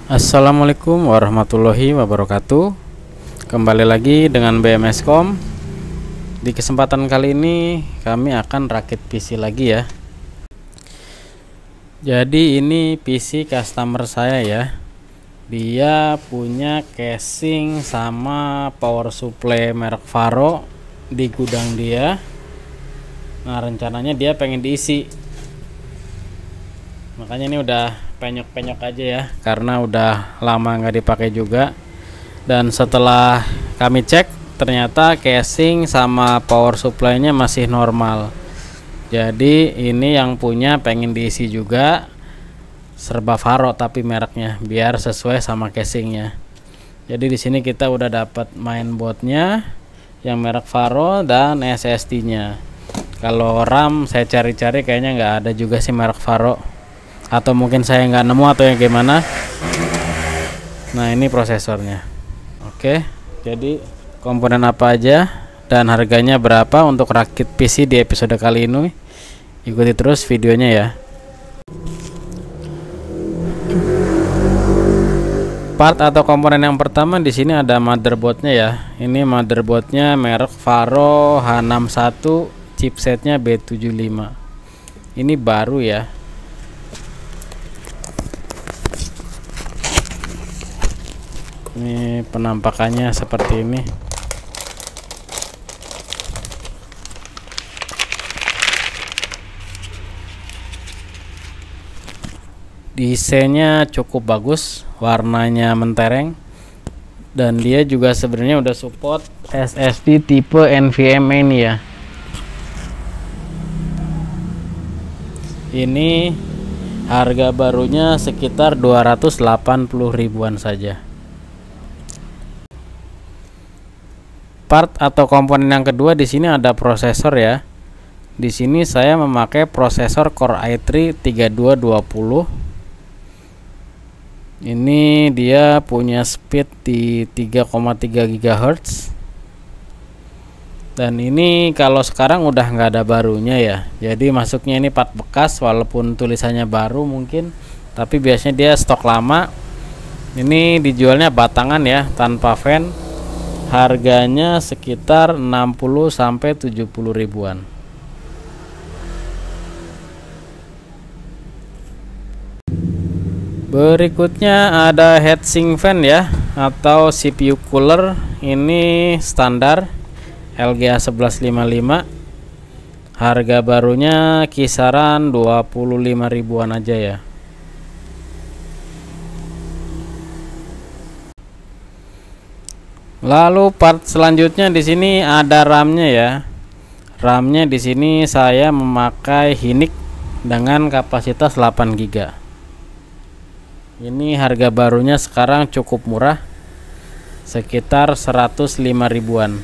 Assalamualaikum warahmatullahi wabarakatuh. Kembali lagi dengan BMScom. Di kesempatan kali ini kami akan rakit PC lagi ya. Jadi ini PC customer saya ya. Dia punya casing sama power supply merek Faro di gudang dia. Nah, rencananya dia pengen diisi. Makanya ini udah penyok-penyok aja ya, karena udah lama nggak dipakai juga. Dan setelah kami cek, ternyata casing sama power supply-nya masih normal. Jadi ini yang punya pengen diisi juga, serba Faro tapi mereknya biar sesuai sama casingnya. Jadi di sini kita udah dapat mainboardnya yang merek Faro dan SSD-nya. Kalau RAM saya cari-cari kayaknya nggak ada juga sih merek Faro, atau mungkin saya nggak nemu atau yang gimana. Nah, ini prosesornya. Oke, jadi komponen apa aja dan harganya berapa untuk rakit PC di episode kali ini, ikuti terus videonya ya. Part atau komponen yang pertama di sini ada motherboardnya ya. Ini motherboardnya merek Faro H61, chipsetnya B75. Ini baru ya. Ini penampakannya seperti ini. Desainnya cukup bagus, warnanya mentereng, dan dia juga sebenarnya udah support SSD tipe NVMe ini ya. Ini harga barunya sekitar 280 ribuan saja. Part atau komponen yang kedua di sini ada prosesor ya. Di sini saya memakai prosesor Core i3 3220. Ini dia punya speed di 3,3 GHz. Dan ini kalau sekarang udah nggak ada barunya ya. Jadi masuknya ini part bekas, walaupun tulisannya baru mungkin, tapi biasanya dia stok lama. Ini dijualnya batangan ya, tanpa fan. Harganya sekitar 60-70 ribuan. Berikutnya ada heatsink fan ya, atau CPU cooler. Ini standar LGA 1155. Harga barunya kisaran 25 ribuan aja ya. Lalu part selanjutnya di sini ada RAM-nya ya. RAM-nya di sini saya memakai Hynix dengan kapasitas 8 GB. Ini harga barunya sekarang cukup murah, sekitar 105 ribuan.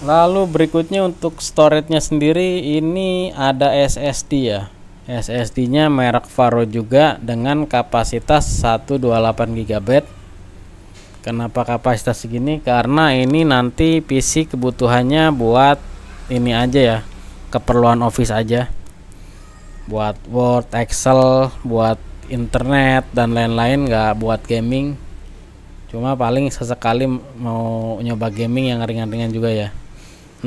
Lalu berikutnya untuk storage-nya sendiri, ini ada SSD ya. SSD-nya merek Faro juga dengan kapasitas 128 GB. Kenapa kapasitas segini? Karena ini nanti PC kebutuhannya buat ini aja ya, keperluan office aja, buat Word, Excel, buat internet dan lain-lain, nggak buat gaming. Cuma paling sesekali mau nyoba gaming yang ringan-ringan juga ya.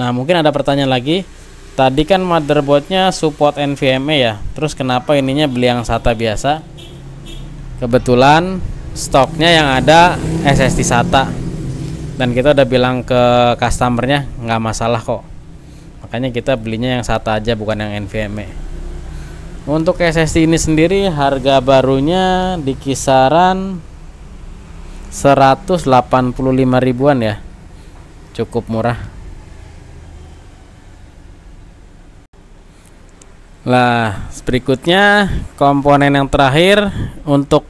Nah, mungkin ada pertanyaan lagi. Tadi kan motherboardnya support NVMe ya, terus kenapa ininya beli yang SATA biasa? Kebetulan stoknya yang ada SSD SATA, dan kita udah bilang ke customernya nggak masalah kok. Makanya kita belinya yang SATA aja, bukan yang NVMe. Untuk SSD ini sendiri harga barunya di kisaran 185 ribuan ya, cukup murah. Nah, berikutnya komponen yang terakhir untuk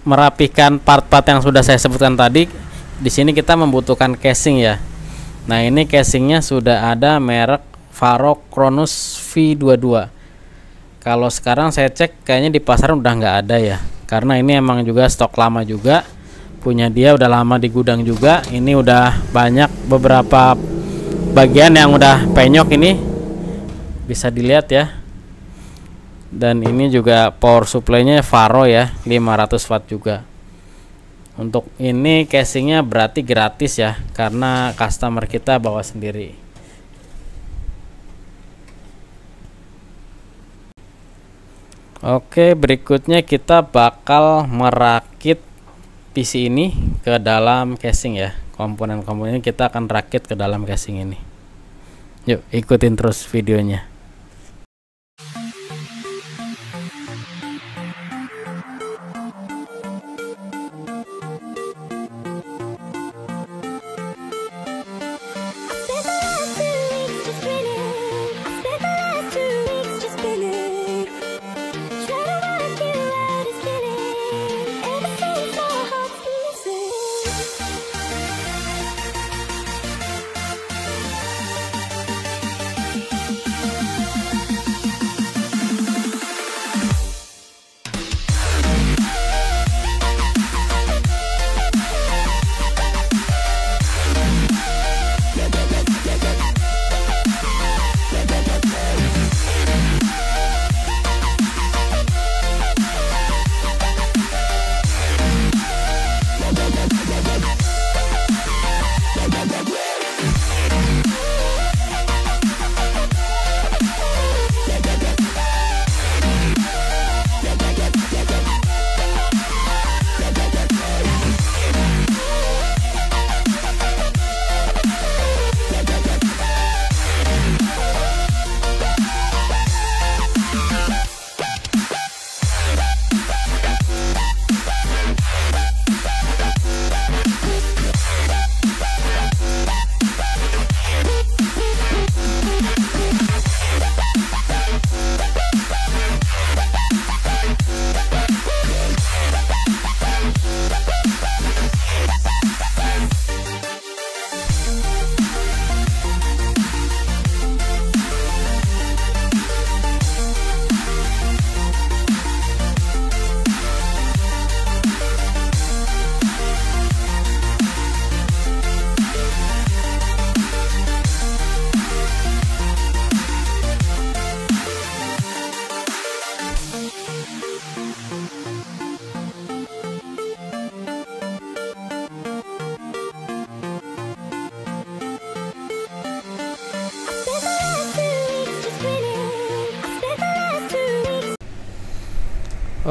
merapikan part-part yang sudah saya sebutkan tadi. Di sini kita membutuhkan casing ya. Nah, ini casingnya sudah ada merek Faro Cronus V22. Kalau sekarang saya cek kayaknya di pasaran udah nggak ada ya, karena ini emang juga stok lama juga, punya dia udah lama di gudang juga. Ini udah banyak beberapa bagian yang udah penyok, ini bisa dilihat ya. Dan ini juga power supply-nya Faro ya, 500 watt juga. Untuk ini casingnya berarti gratis ya, karena customer kita bawa sendiri. Oke, berikutnya kita bakal merakit PC ini ke dalam casing ya. Komponen-komponennya kita akan rakit ke dalam casing ini. Yuk, ikutin terus videonya.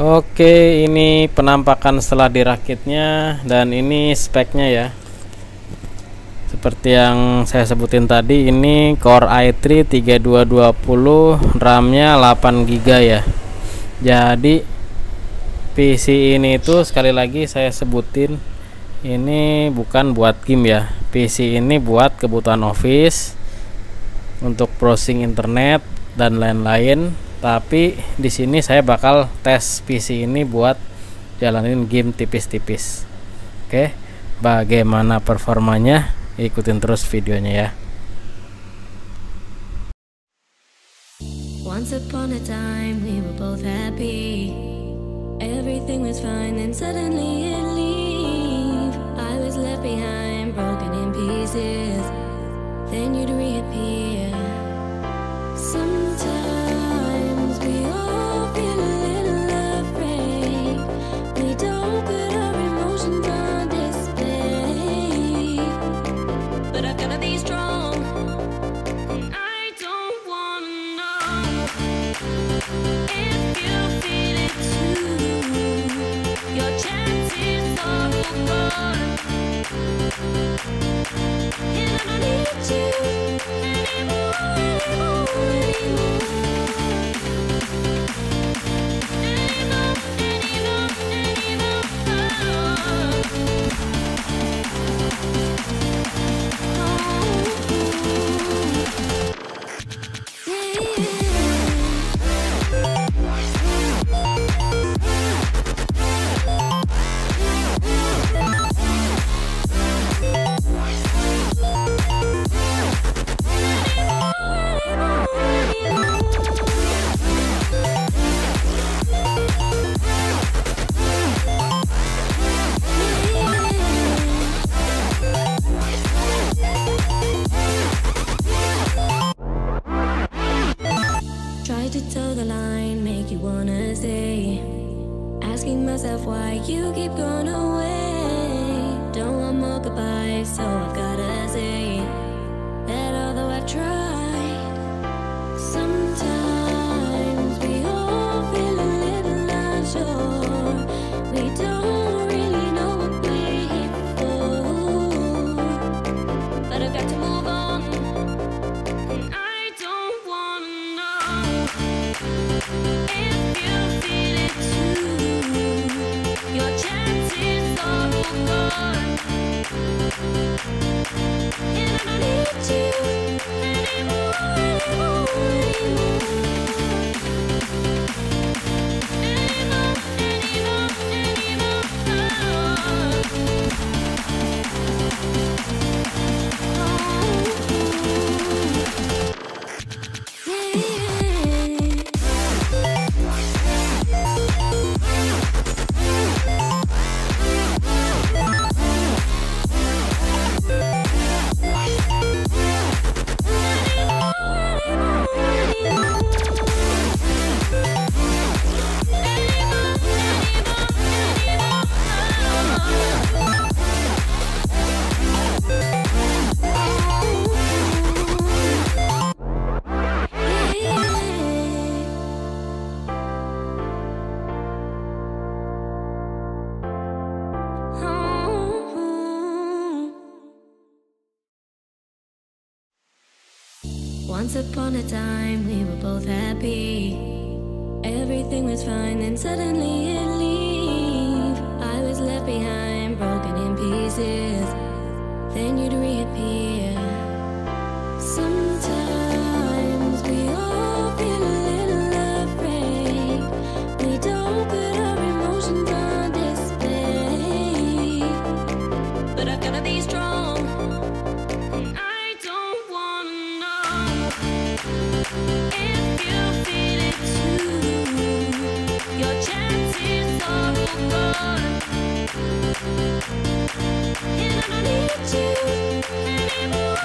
Oke, ini penampakan setelah dirakitnya, dan ini speknya ya. Seperti yang saya sebutin tadi, ini Core i3 3220, RAM-nya 8 GB ya. Jadi PC ini tuh sekali lagi saya sebutin, ini bukan buat game ya. PC ini buat kebutuhan office, untuk browsing internet dan lain-lain. Tapi di sini saya bakal tes PC ini buat jalanin game tipis-tipis. Oke, bagaimana performanya? Ikutin terus videonya ya. Once upon a time we were both happy. Everything was fine and suddenly it leave. I was left behind, broken in pieces. Then you'd reappear. Sometimes we all feel a little afraid. We don't put our emotions on display. But I've gotta be strong. I don't wanna know if you feel it too. Your chances are gone, and I don't need you Try to toe the line, make you asking myself why you keep going away. Don't want more goodbyes, so I've gotta say that although I've tried, sometimes we all feel a little unsure. We don't really know what we're here for, but I've got to move on, and I don't wanna know if you feel it too. Your chances are all gone, and I don't need you anymore, Once upon a time, we were both happy. Everything was fine, then suddenly it leave. I was left behind, broken in pieces. Then you'd reappear. Sometimes we all feel a little afraid. We don't put our emotions on display, but I've gotta be strong. If you feel it too, your chances are all gone, and I don't need you anymore.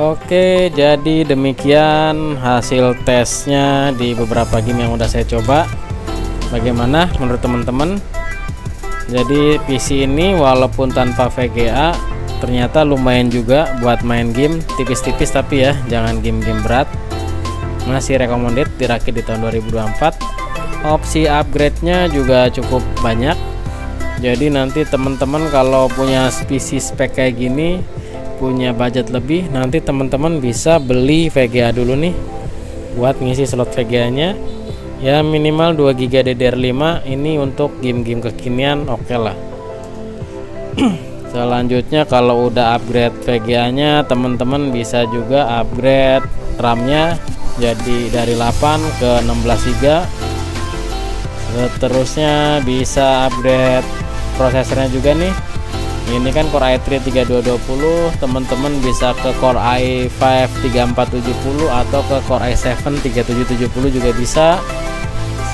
Oke, jadi demikian hasil tesnya di beberapa game yang udah saya coba. Bagaimana menurut teman-teman? Jadi PC ini walaupun tanpa VGA ternyata lumayan juga buat main game tipis-tipis, tapi ya jangan game-game berat. Masih recommended dirakit di tahun 2024. Opsi upgrade-nya juga cukup banyak. Jadi nanti teman-teman kalau punya PC spek kayak gini, punya budget lebih, nanti teman-teman bisa beli VGA dulu nih buat ngisi slot VGA-nya. Ya minimal 2 GB DDR5 ini untuk game-game kekinian oke lah. Selanjutnya kalau udah upgrade VGA-nya, teman-teman bisa juga upgrade RAM-nya jadi dari 8 ke 16 GB. Seterusnya bisa upgrade prosesornya juga nih. Ini kan Core i3 3220, teman-teman bisa ke Core i5 3470 atau ke Core i7 3770 juga bisa.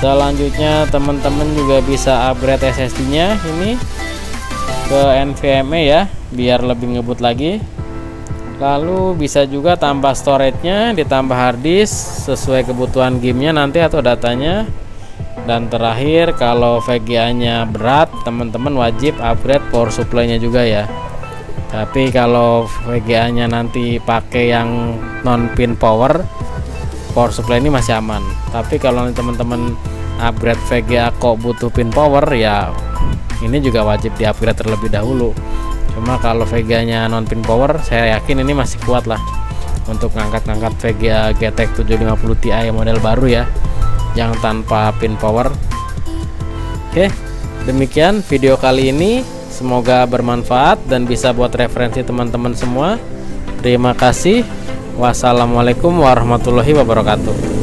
Selanjutnya teman-teman juga bisa upgrade SSD-nya ini ke NVMe ya, biar lebih ngebut lagi. Lalu bisa juga tambah storage-nya, ditambah hard disk sesuai kebutuhan gamenya nanti atau datanya. Dan terakhir kalau VGA-nya berat, teman-teman wajib upgrade power supply-nya juga ya. Tapi kalau VGA-nya nanti pakai yang non pin power supply ini masih aman. Tapi kalau teman-teman upgrade VGA kok butuh pin power, ya ini juga wajib di-upgrade terlebih dahulu. Cuma kalau VGA-nya non pin power, saya yakin ini masih kuat lah untuk ngangkat-ngangkat VGA GTX 750 Ti model baru ya, yang tanpa pin power. Oke, demikian video kali ini, semoga bermanfaat dan bisa buat referensi teman-teman semua. Terima kasih. Wassalamualaikum warahmatullahi wabarakatuh.